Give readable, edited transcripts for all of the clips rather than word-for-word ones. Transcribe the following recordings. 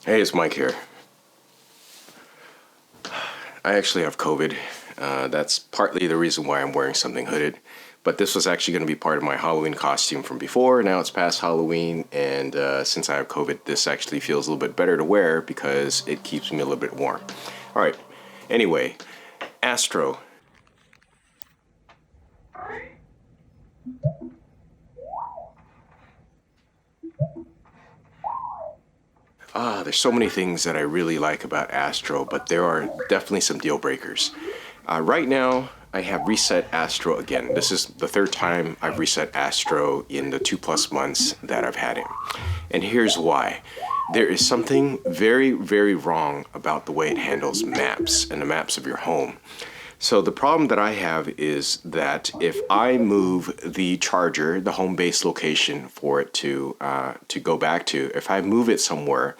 Hey, it's Mike here. I actually have COVID. That's partly the reason why I'm wearing something hooded. But this was actually going to be part of my Halloween costume from before. Now it's past Halloween, and since I have COVID, this actually feels a little bit better to wear because it keeps me a little bit warm. All right. Anyway, Astro. There's so many things that I really like about Astro, but there are definitely some deal breakers. Right now, I have reset Astro again. This is the third time I've reset Astro in the 2+ months that I've had it. And here's why. There is something very, very wrong about the way it handles maps and the maps of your home. So the problem that I have is that if I move the charger, the home base location for it to go back to, if I move it somewhere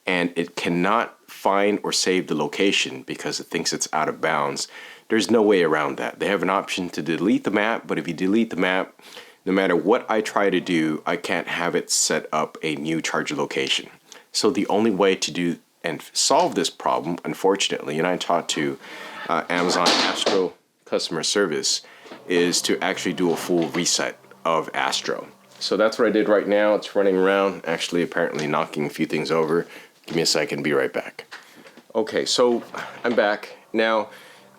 and it cannot find or save the location because it thinks it's out of bounds, there's no way around that. They have an option to delete the map, but if you delete the map, no matter what I try to do, I can't have it set up a new charger location. So the only way to do and solve this problem, unfortunately, and I talked to Amazon Astro customer service, is to actually do a full reset of Astro. So that's what I did right now. It's running around, actually apparently knocking a few things over. Give me a second, be right back. Okay, so I'm back. Now,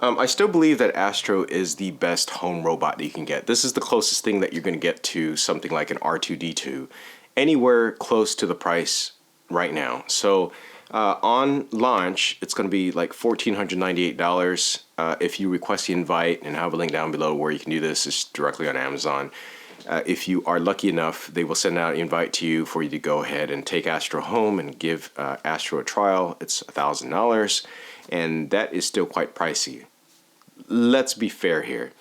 I still believe that Astro is the best home robot that you can get. This is the closest thing that you're going to get to something like an R2-D2, anywhere close to the price right now. So on launch, it's going to be like $1,498. If you request the invite, and I have a link down below where you can do this, it's directly on Amazon. If you are lucky enough, they will send out an invite to you for you to go ahead and take Astro home and give Astro a trial. It's $1,000, and that is still quite pricey. Let's be fair here.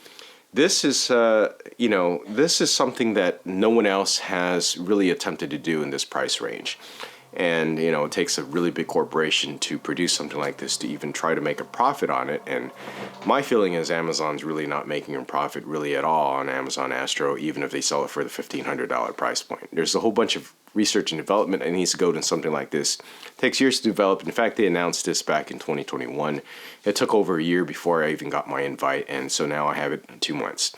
This is, this is something that no one else has really attempted to do in this price range. And, it takes a really big corporation to produce something like this to even try to make a profit on it. And my feeling is Amazon's really not making a profit really at all on Amazon Astro, even if they sell it for the $1,500 price point. There's a whole bunch of research and development that needs to go into something like this. It takes years to develop. In fact, they announced this back in 2021. It took over a year before I even got my invite, and so now I have it in 2 months.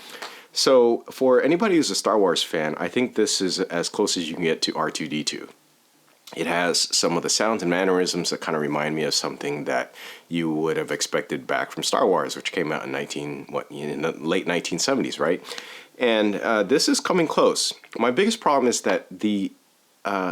So for anybody who's a Star Wars fan, I think this is as close as you can get to R2-D2. It has some of the sounds and mannerisms that kind of remind me of something that you would have expected back from Star Wars, which came out in the late 1970s, right? And this is coming close. My biggest problem is that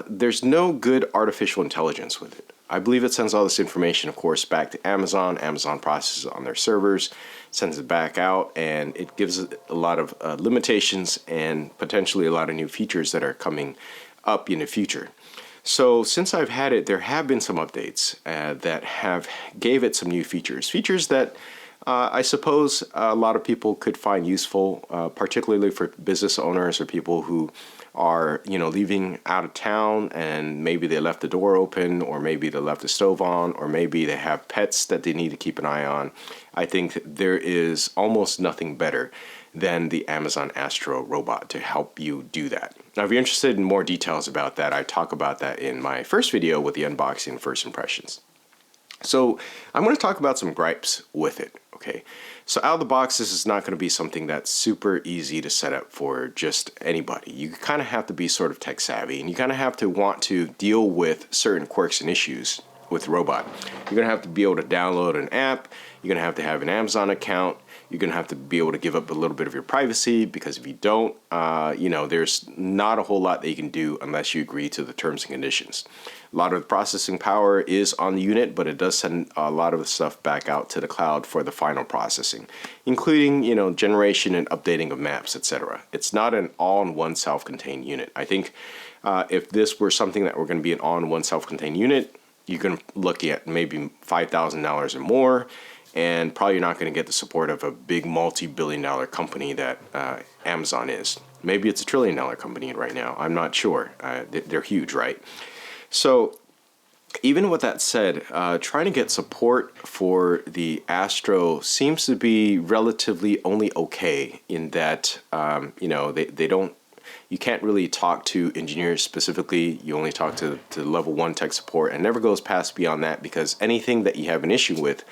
there's no good artificial intelligence with it. I believe it sends all this information, of course, back to Amazon. Amazon processes it on their servers, sends it back out, and it gives it a lot of limitations and potentially a lot of new features that are coming up in the future. So since I've had it, there have been some updates that have gave it some new features that I suppose a lot of people could find useful, particularly for business owners or people who are, leaving out of town and maybe they left the door open, or maybe they left the stove on, or maybe they have pets that they need to keep an eye on. I think there is almost nothing better than the Amazon Astro robot to help you do that. Now, if you're interested in more details about that, I talk about that in my first video with the unboxing first impressions. So I'm going to talk about some gripes with it, okay? So out of the box, this is not going to be something that's super easy to set up for just anybody. You kind of have to be sort of tech savvy, and you kind of have to want to deal with certain quirks and issues with the robot. You're going to have to be able to download an app. You're going to have an Amazon account. You're going to have to be able to give up a little bit of your privacy, because if you don't, there's not a whole lot that you can do unless you agree to the terms and conditions. A lot of the processing power is on the unit, but it does send a lot of the stuff back out to the cloud for the final processing, including, generation and updating of maps, etc. It's not an all-in-one self-contained unit. I think if this were something that were going to be an all-in-one self-contained unit, you're going to look at maybe $5,000 or more, and probably not going to get the support of a big multi-billion-dollar company that Amazon is. Maybe it's $1 trillion company right now. I'm not sure. They're huge, right? So even with that said, trying to get support for the Astro seems to be relatively only okay in that, they don't You can't really talk to engineers specifically. You only talk to level 1 tech support, and never goes past beyond that, because anything that you have an issue with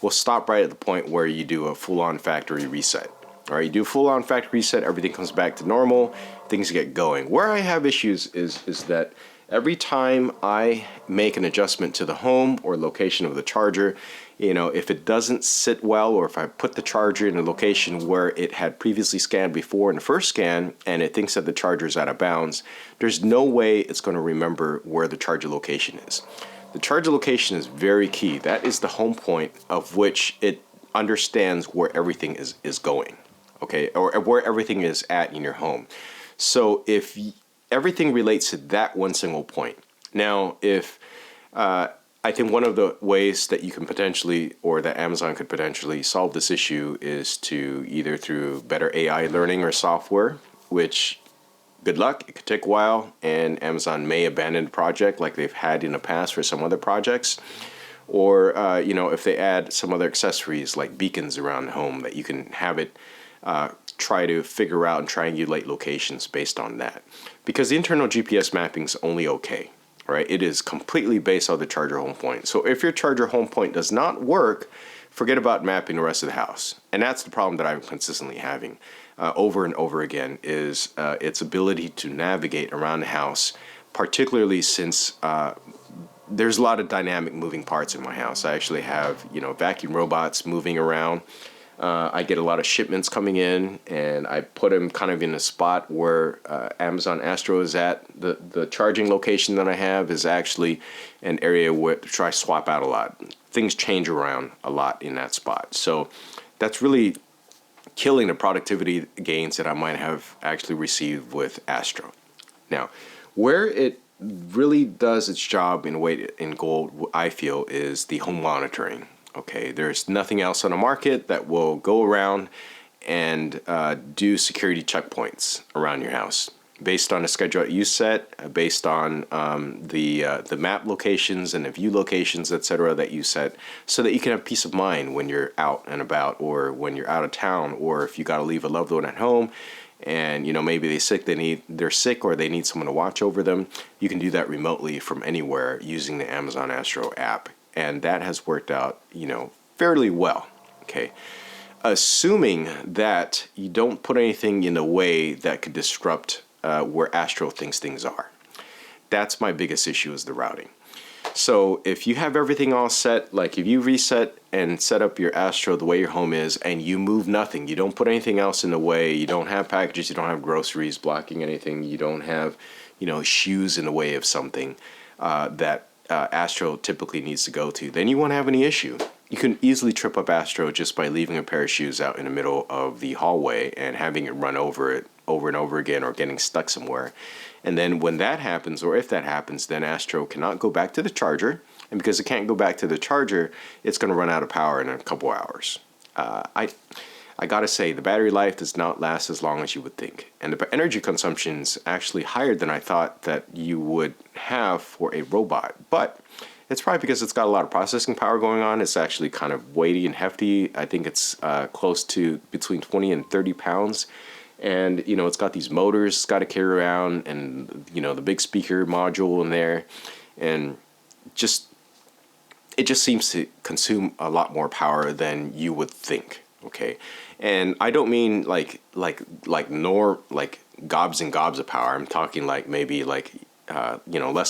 will stop right at the point where you do a full-on factory reset. All right, you do a full-on factory reset, everything comes back to normal, things get going. Where I have issues is that every time I make an adjustment to the home or location of the charger, if it doesn't sit well, or if I put the charger in a location where it had previously scanned before in the first scan and it thinks that the charger is out of bounds, there's no way it's going to remember where the charger location is. The charger location is very key. That is the home point of which it understands where everything is going, okay, or where everything is at in your home. So if everything relates to that one single point. Now, if I think one of the ways that you can potentially, or that Amazon could potentially solve this issue, is to either through better AI learning or software, which, good luck, it could take a while, and Amazon may abandon the project like they've had in the past for some other projects. Or, if they add some other accessories like beacons around the home, that you can have it try to figure out and triangulate locations based on that. Because the internal GPS mapping is only okay, right? It is completely based on the charger home point. So if your charger home point does not work, forget about mapping the rest of the house. And that's the problem that I'm consistently having over and over again, is its ability to navigate around the house, particularly since there's a lot of dynamic moving parts in my house. I actually have, vacuum robots moving around. I get a lot of shipments coming in, and I put them kind of in a spot where Amazon Astro is at. The charging location that I have is actually an area where I swap out a lot. Things change around a lot in that spot. So that's really killing the productivity gains that I might have actually received with Astro. Now, where it really does its job in weight in gold, I feel, is the home monitoring. Okay, there's nothing else on the market that will go around and do security checkpoints around your house based on a schedule that you set, based on the map locations and the view locations, etc., that you set, so that you can have peace of mind when you're out and about, or when you're out of town, or if you got to leave a loved one at home and maybe they're sick or they need someone to watch over them. You can do that remotely from anywhere using the Amazon Astro app. And that has worked out, fairly well, okay? Assuming that you don't put anything in the way that could disrupt where Astro thinks things are. That's my biggest issue, is the routing. So if you have everything all set, like if you reset and set up your Astro the way your home is, and you move nothing, you don't put anything else in the way, you don't have packages, you don't have groceries blocking anything, you don't have, shoes in the way of something that Astro typically needs to go to, then you won't have any issue. You can easily trip up Astro just by leaving a pair of shoes out in the middle of the hallway and having it run over it over and over again, or getting stuck somewhere. And then when that happens, or if that happens, then Astro cannot go back to the charger. And because it can't go back to the charger, it's going to run out of power in a couple hours. I gotta say, the battery life does not last as long as you would think. And the energy consumption is actually higher than I thought that you would have for a robot. But it's probably because it's got a lot of processing power going on. It's actually kind of weighty and hefty. I think it's close to between 20 and 30 pounds. And, it's got these motors it's got to carry around, and, the big speaker module in there. And it just seems to consume a lot more power than you would think. Okay, and I don't mean like gobs and gobs of power. I'm talking like maybe less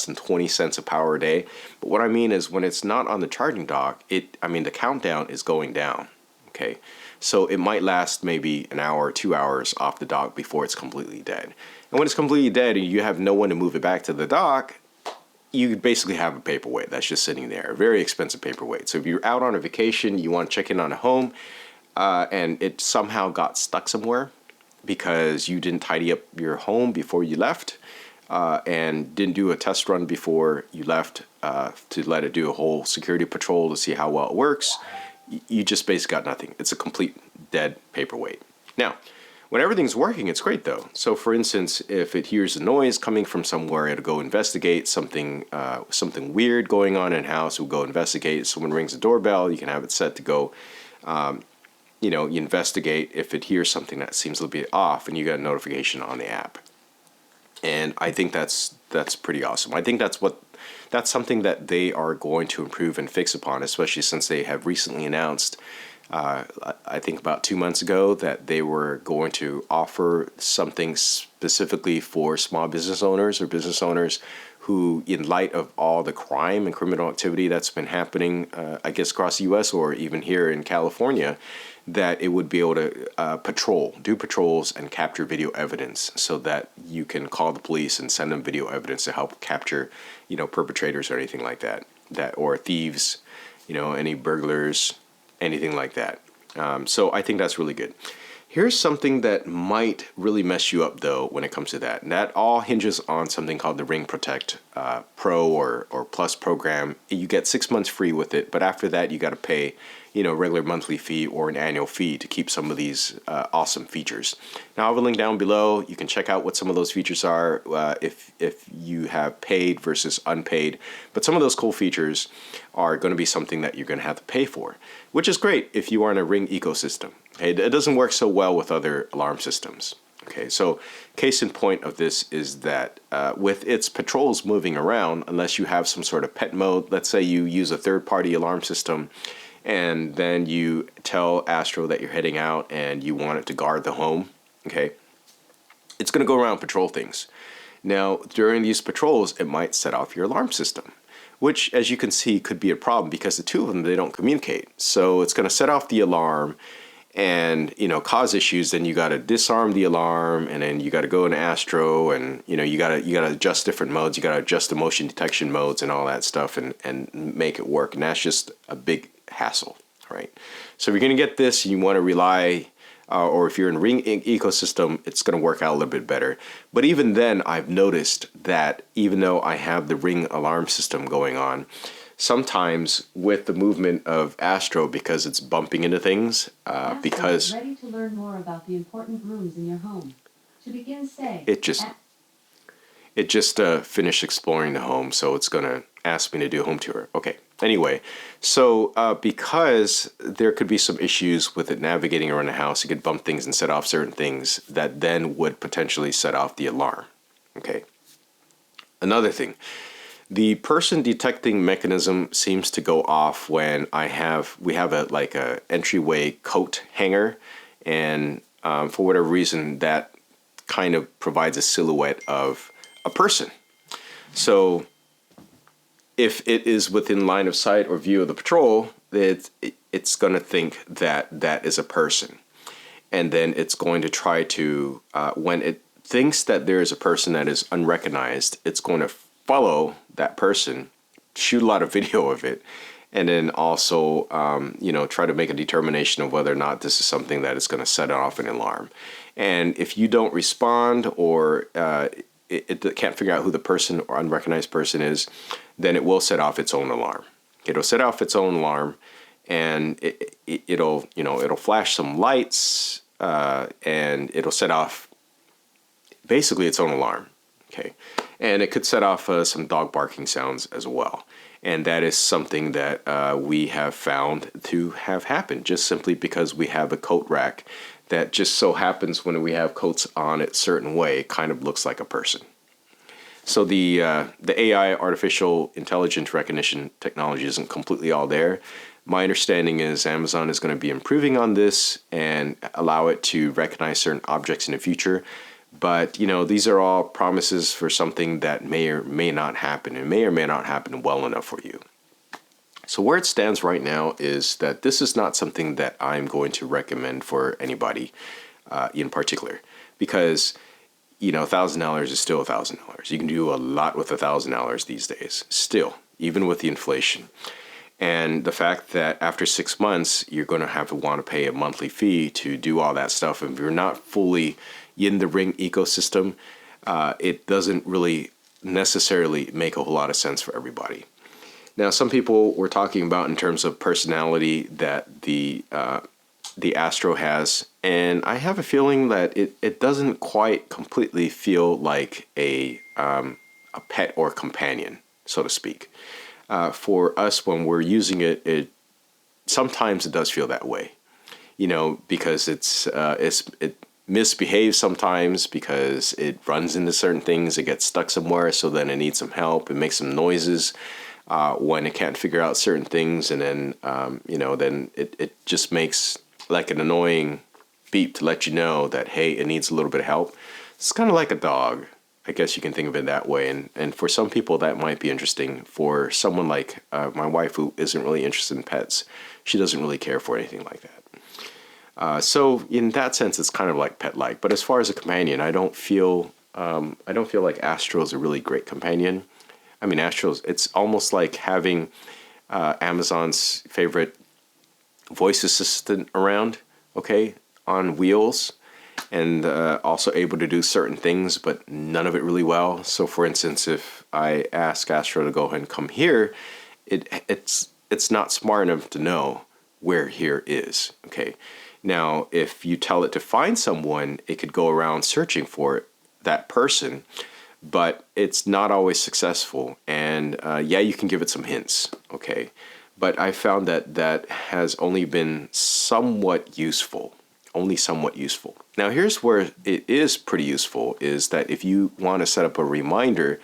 than 20 cents of power a day. But what I mean is, when it's not on the charging dock, the countdown is going down. Okay, so it might last maybe an hour or 2 hours off the dock before it's completely dead. And when it's completely dead and you have no one to move it back to the dock, you basically have a paperweight that's just sitting there, a very expensive paperweight. So if you're out on a vacation, you want to check in on a home, and it somehow got stuck somewhere because you didn't tidy up your home before you left, and didn't do a test run before you left to let it do a whole security patrol to see how well it works, you just basically got nothing. It's a complete dead paperweight. Now, when everything's working, it's great though. So for instance, if it hears a noise coming from somewhere, it'll go investigate something weird going on in house. It'll go investigate. Someone rings the doorbell, you can have it set to go, you investigate if it hears something that seems a little bit off, and you get a notification on the app. And I think that's pretty awesome. I think that's something that they are going to improve and fix upon, especially since they have recently announced, I think about 2 months ago, that they were going to offer something specifically for small business owners or business owners who, in light of all the crime and criminal activity that's been happening, I guess across the U.S. or even here in California, that it would be able to do patrols and capture video evidence so that you can call the police and send them video evidence to help capture, perpetrators or anything like that, or thieves, any burglars, anything like that. So I think that's really good. Here's something that might really mess you up, though, when it comes to that. And that all hinges on something called the Ring Protect Pro or Plus program. You get 6 months free with it, but after that, you got to pay, regular monthly fee or an annual fee to keep some of these awesome features. Now, I have a link down below. You can check out what some of those features are if you have paid versus unpaid. But some of those cool features are going to be something that you're going to have to pay for, which is great if you are in a Ring ecosystem. Okay, it doesn't work so well with other alarm systems. Okay, so case in point of this is that with its patrols moving around, unless you have some sort of pet mode, let's say you use a third-party alarm system, and then you tell Astro that you're heading out and you want it to guard the home, okay, it's going to go around and patrol things. Now, during these patrols, it might set off your alarm system, which, as you can see, could be a problem because the two of them, they don't communicate. So it's going to set off the alarm and, cause issues. Then you got to disarm the alarm, and then you got to go in Astro, and, you got to adjust different modes. You got to adjust the motion detection modes and all that stuff and make it work. And that's just a big hassle, right? So if you're going to get this, you want to rely, or if you're in Ring ecosystem, it's going to work out a little bit better. But even then, I've noticed that even though I have the Ring alarm system going on, sometimes with the movement of Astro, because it's bumping into things, because ready to learn more about the important rooms in your home. To begin, say it just finished exploring the home, so it's gonna ask me to do a home tour. Okay. Anyway, so because there could be some issues with it navigating around the house, it could bump things and set off certain things that then would potentially set off the alarm. Okay. Another thing. The person detecting mechanism seems to go off when we have a entryway coat hanger, and for whatever reason that kind of provides a silhouette of a person. So if it is within line of sight or view of the patrol, it's going to think that is a person, and then it's going to try to when it thinks that there is a person that is unrecognized, it's going to follow that person, shoot a lot of video of it, and then also, try to make a determination of whether or not this is something that is going to set off an alarm. And if you don't respond, or it can't figure out who the person or unrecognized person is, then it will set off its own alarm. It'll set off its own alarm, and it'll flash some lights, and it'll set off basically its own alarm. Okay. And it could set off some dog barking sounds as well. And that is something that we have found to have happened just simply because we have a coat rack that just so happens when we have coats on it certain way, it kind of looks like a person. So the AI, artificial intelligence recognition technology, isn't completely all there. My understanding is Amazon is going to be improving on this and allow it to recognize certain objects in the future. But, these are all promises for something that may or may not happen, and may or may not happen well enough for you. So where it stands right now is that this is not something that I'm going to recommend for anybody in particular, because, $1,000 is still $1,000. You can do a lot with $1,000 these days, still, even with the inflation. And the fact that after 6 months, you're going to want to pay a monthly fee to do all that stuff. And if you're not fully in the Ring ecosystem, it doesn't really necessarily make a whole lot of sense for everybody. Now, some people were talking about in terms of personality that the Astro has, and I have a feeling that it doesn't quite completely feel like a pet or companion, so to speak. For us, when we're using it, sometimes it does feel that way, because misbehaves sometimes because it runs into certain things. It gets stuck somewhere, so then it needs some help. It makes some noises when it can't figure out certain things, and then then it just makes like an annoying beep to let you know that, hey, it needs a little bit of help. It's kind of like a dog. I guess you can think of it that way. And for some people, that might be interesting. For someone like my wife, who isn't really interested in pets, she doesn't really care for anything like that. So in that sense, it's kind of like pet-like. But as far as a companion, I don't feel like Astro is a really great companion. I mean, Astro's, it's almost like having Amazon's favorite voice assistant around, okay, on wheels, and also able to do certain things, but none of it really well. So for instance, if I ask Astro to go ahead and come here, it's not smart enough to know where here is, okay? Now, if you tell it to find someone, it could go around searching for that person, but it's not always successful. And yeah, you can give it some hints, okay? But I found that has only been somewhat useful. Only somewhat useful. Now, here's where it is pretty useful, is that if you want to set up a reminder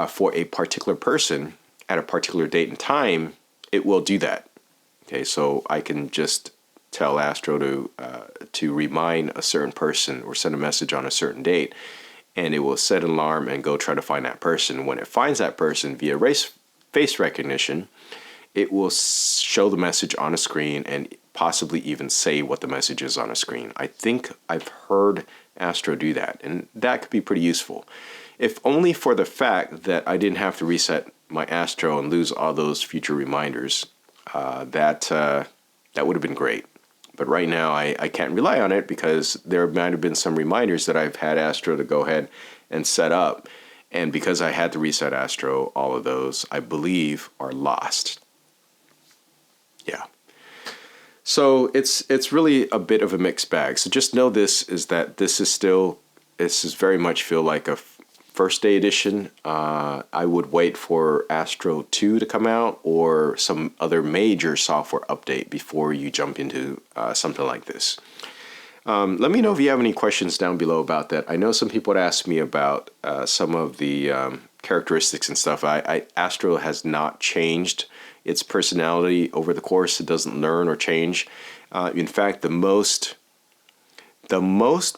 for a particular person at a particular date and time, it will do that. Okay, so I can just tell Astro to remind a certain person or send a message on a certain date, and it will set an alarm and go try to find that person. When it finds that person via face recognition, it will show the message on a screen and possibly even say what the message is on a screen. I think I've heard Astro do that, and that could be pretty useful. If only for the fact that I didn't have to reset my Astro and lose all those future reminders, that would have been great. But right now I can't rely on it because there might have been some reminders that I've had Astro to go ahead and set up. And because I had to reset Astro, all of those, I believe, are lost. Yeah. So it's really a bit of a mixed bag. So just know this is very much feel like a first day edition. I would wait for Astro 2 to come out or some other major software update before you jump into something like this. Let me know if you have any questions down below about that. I know some people would ask me about some of the characteristics and stuff. Astro has not changed its personality over the course. It doesn't learn or change. In fact, the most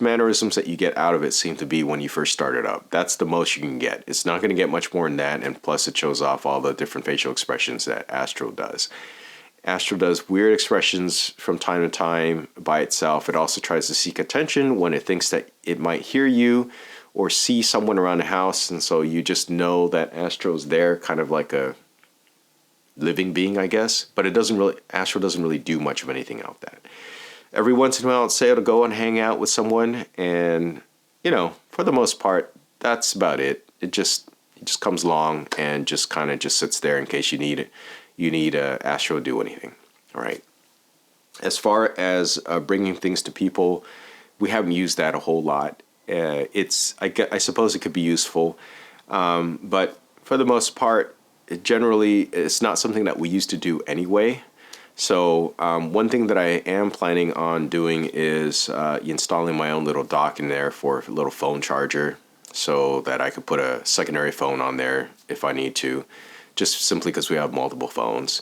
mannerisms that you get out of it seem to be when you first start it up. That's the most you can get. It's not going to get much more than that, and plus it shows off all the different facial expressions that Astro does. Astro does weird expressions from time to time by itself. It also tries to seek attention when it thinks that it might hear you or see someone around the house, and so you just know that Astro's there, kind of like a living being, I guess. But Astro doesn't really do much of anything out that. Every once in a while, say it'll go and hang out with someone, and for the most part, that's about it. It just comes along and just kind of just sits there in case you need Astro to do anything. All right. As far as bringing things to people, we haven't used that a whole lot. I suppose it could be useful, but for the most part, it's not something that we used to do anyway. So one thing that I am planning on doing is installing my own little dock in there for a little phone charger so that I could put a secondary phone on there if I need to, just simply because we have multiple phones.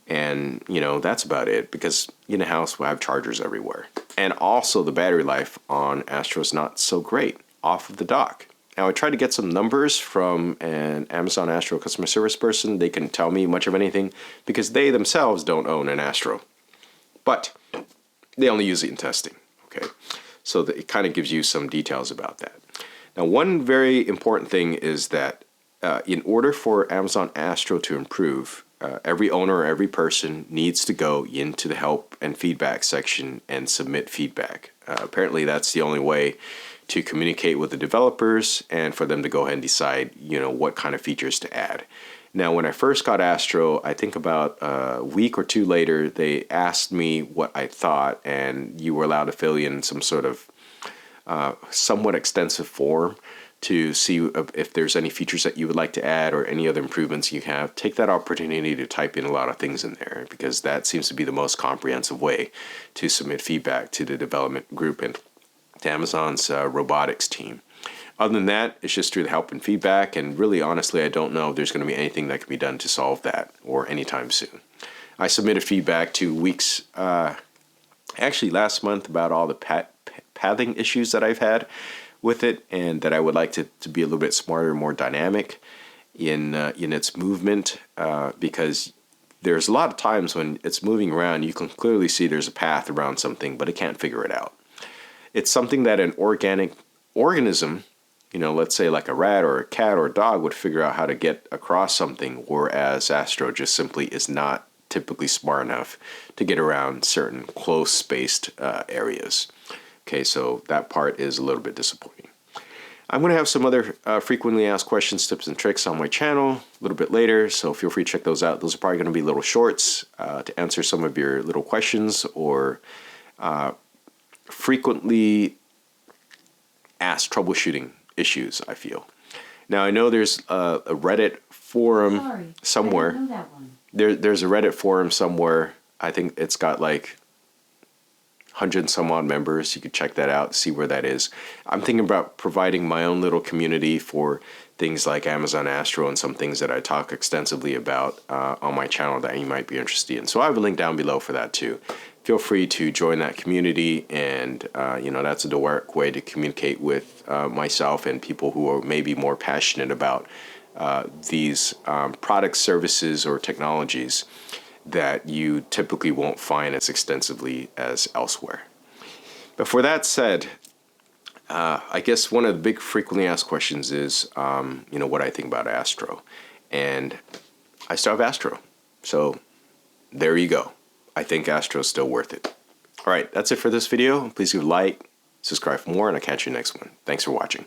And, that's about it, because in the house we have chargers everywhere. And also the battery life on Astro is not so great off of the dock. Now, I tried to get some numbers from an Amazon Astro customer service person. They couldn't tell me much of anything because they themselves don't own an Astro. But they only use it in testing, okay? So it kind of gives you some details about that. Now, one very important thing is that in order for Amazon Astro to improve, every owner or every person needs to go into the help and feedback section and submit feedback. Apparently, that's the only way to communicate with the developers and for them to go ahead and decide, what kind of features to add. Now, when I first got Astro, I think about a week or two later, they asked me what I thought, and you were allowed to fill in some sort of somewhat extensive form to see if there's any features that you would like to add or any other improvements you have. Take that opportunity to type in a lot of things in there, because that seems to be the most comprehensive way to submit feedback to the development group and to Amazon's robotics team. Other than that, it's just through the help and feedback, and really honestly, I don't know if there's going to be anything that can be done to solve that or anytime soon. I submitted feedback 2 weeks, actually last month, about all the pathing issues that I've had with it, and that I would like to be a little bit smarter, more dynamic in its movement, because there's a lot of times when it's moving around, you can clearly see there's a path around something, but it can't figure it out. It's something that an organic organism, let's say like a rat or a cat or a dog, would figure out how to get across something, whereas Astro just simply is not typically smart enough to get around certain close-spaced areas. Okay, so that part is a little bit disappointing. I'm going to have some other frequently asked questions, tips, and tricks on my channel a little bit later, so feel free to check those out. Those are probably going to be little shorts to answer some of your little questions or frequently asked troubleshooting issues, I feel. Now, I know there's a Reddit forum somewhere. I don't know that one. There's a Reddit forum somewhere. I think it's got like 100 and some odd members. You could check that out, see where that is. I'm thinking about providing my own little community for things like Amazon Astro and some things that I talk extensively about on my channel that you might be interested in. So I have a link down below for that too. Feel free to join that community, and that's a direct way to communicate with myself and people who are maybe more passionate about these products, services, or technologies that you typically won't find as extensively as elsewhere. But for that said, I guess one of the big frequently asked questions is, what I think about Astro. And I still have Astro. So there you go. I think Astro is still worth it. All right, that's it for this video. Please give a like, subscribe for more, and I'll catch you next one. Thanks for watching.